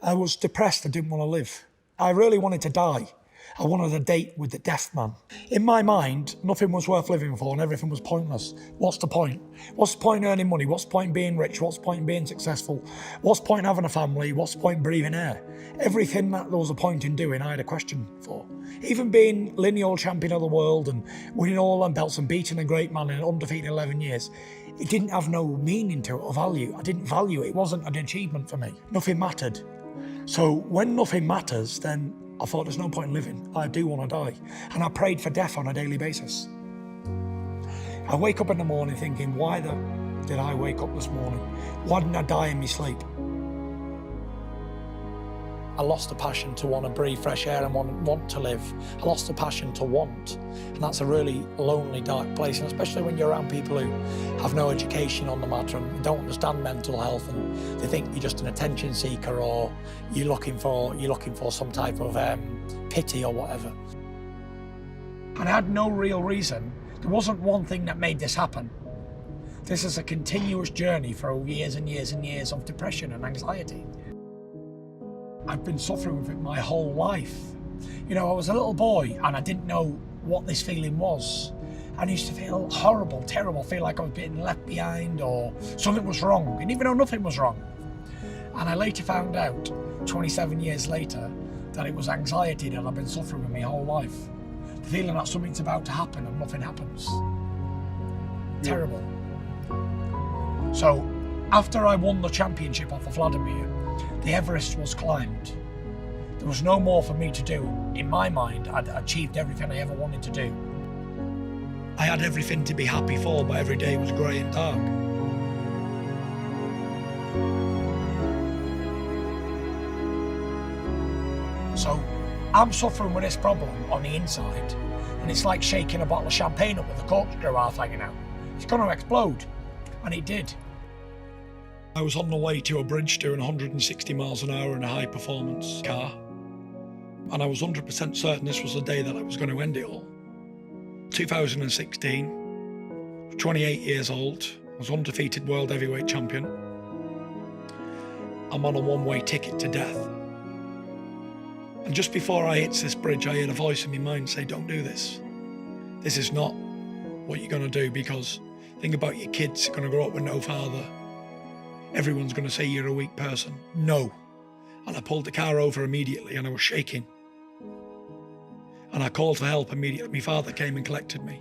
I was depressed, I didn't want to live. I really wanted to die. I wanted a date with the death man. In my mind, nothing was worth living for and everything was pointless. What's the point? What's the point in earning money? What's the point in being rich? What's the point in being successful? What's the point in having a family? What's the point in breathing air? Everything that there was a point in doing, I had a question for. Even being lineal champion of the world and winning all them belts and beating a great man in undefeated 11 years, it didn't have no meaning to it or value. I didn't value it. It wasn't an achievement for me. Nothing mattered. So when nothing matters, then I thought there's no point in living. I do want to die. And I prayed for death on a daily basis. I wake up in the morning thinking, why did I wake up this morning? Why didn't I die in my sleep? I lost the passion to want to breathe fresh air and want to live. I lost the passion to want. And that's a really lonely, dark place. And especially when you're around people who have no education on the matter and don't understand mental health, and they think you're just an attention seeker or you're looking for some type of pity or whatever. And I had no real reason. There wasn't one thing that made this happen. This is a continuous journey for years and years and years of depression and anxiety. I've been suffering with it my whole life. You know, I was a little boy and I didn't know what this feeling was. I used to feel horrible, terrible, feel like I was being left behind or something was wrong, and even though nothing was wrong. And I later found out, 27 years later, that it was anxiety that I've been suffering with my whole life. The feeling that something's about to happen and nothing happens. Terrible. So, after I won the championship off of Vladimir, the Everest was climbed. There was no more for me to do. In my mind, I'd achieved everything I ever wanted to do. I had everything to be happy for, but every day was grey and dark. So, I'm suffering with this problem on the inside, and it's like shaking a bottle of champagne up with a corkscrew half hanging out. It's going to explode, and it did. I was on the way to a bridge doing 160 miles an hour in a high-performance car, and I was 100% certain this was the day that I was going to end it all. 2016, 28 years old, I was undefeated world heavyweight champion. I'm on a one-way ticket to death. And just before I hit this bridge, I heard a voice in my mind say, don't do this. This is not what you're going to do, because think about your kids, you're going to grow up with no father. Everyone's going to say you're a weak person. No. And I pulled the car over immediately and I was shaking. And I called for help immediately. My father came and collected me.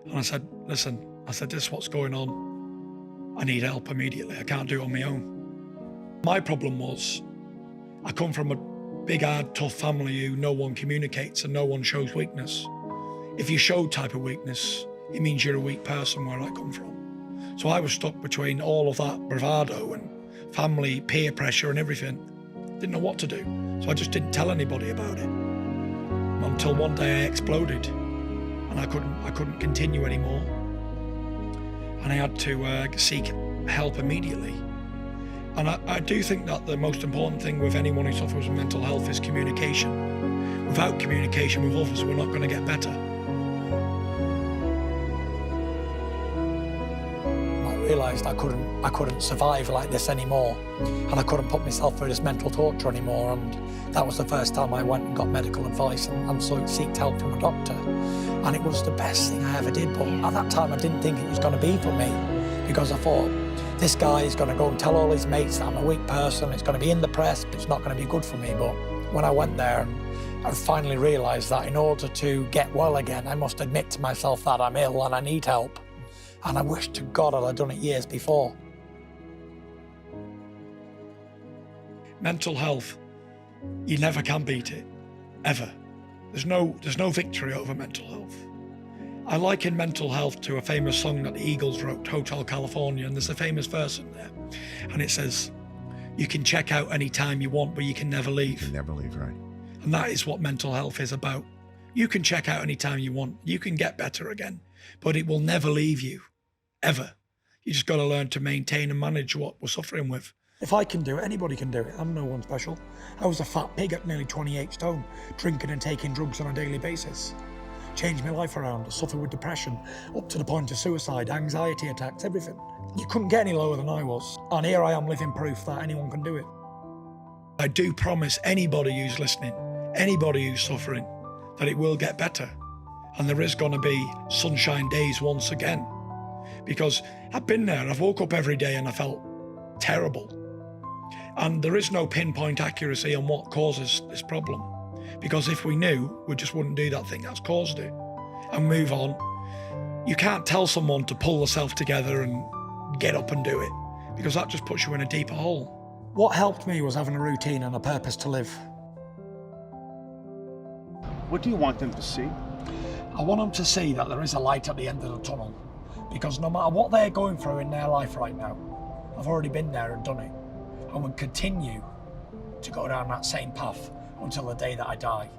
And I said, listen, this is what's going on. I need help immediately. I can't do it on my own. My problem was, I come from a big, hard, tough family who no one communicates and no one shows weakness. If you show type of weakness, it means you're a weak person where I come from. So I was stuck between all of that bravado and family, peer pressure and everything. Didn't know what to do. So I just didn't tell anybody about it. Until one day I exploded and I couldn't continue anymore. And I had to seek help immediately. And I do think that the most important thing with anyone who suffers with mental health is communication. Without communication with others, we're not going to get better. I realised I couldn't survive like this anymore, and I couldn't put myself through this mental torture anymore. And that was the first time I went and got medical advice and sought help from a doctor. And it was the best thing I ever did. But at that time, I didn't think it was going to be for me, because I thought, this guy is going to go and tell all his mates that I'm a weak person. It's going to be in the press, but it's not going to be good for me. But when I went there, I finally realised that in order to get well again, I must admit to myself that I'm ill and I need help. And I wish to God I'd done it years before. Mental health, you never can beat it, ever. There's no victory over mental health. I liken mental health to a famous song that the Eagles wrote, Hotel California, and there's a famous verse in there. And it says, you can check out any time you want, but you can never leave. You can never leave, right. And that is what mental health is about. You can check out any time you want. You can get better again, but it will never leave you, ever. You just got to learn to maintain and manage what we're suffering with. If I can do it, anybody can do it. I'm no one special. I was a fat pig at nearly 28 stone, drinking and taking drugs on a daily basis. Changed my life around. I suffered with depression, up to the point of suicide, anxiety attacks, everything. You couldn't get any lower than I was. And here I am living proof that anyone can do it. I do promise anybody who's listening, anybody who's suffering, that it will get better. And there is going to be sunshine days once again. Because I've been there, I've woke up every day and I felt terrible. And there is no pinpoint accuracy on what causes this problem. Because if we knew, we just wouldn't do that thing that's caused it and move on. You can't tell someone to pull themselves together and get up and do it, because that just puts you in a deeper hole. What helped me was having a routine and a purpose to live. What do you want them to see? I want them to see that there is a light at the end of the tunnel, because no matter what they're going through in their life right now, I've already been there and done it, and will continue to go down that same path until the day that I die.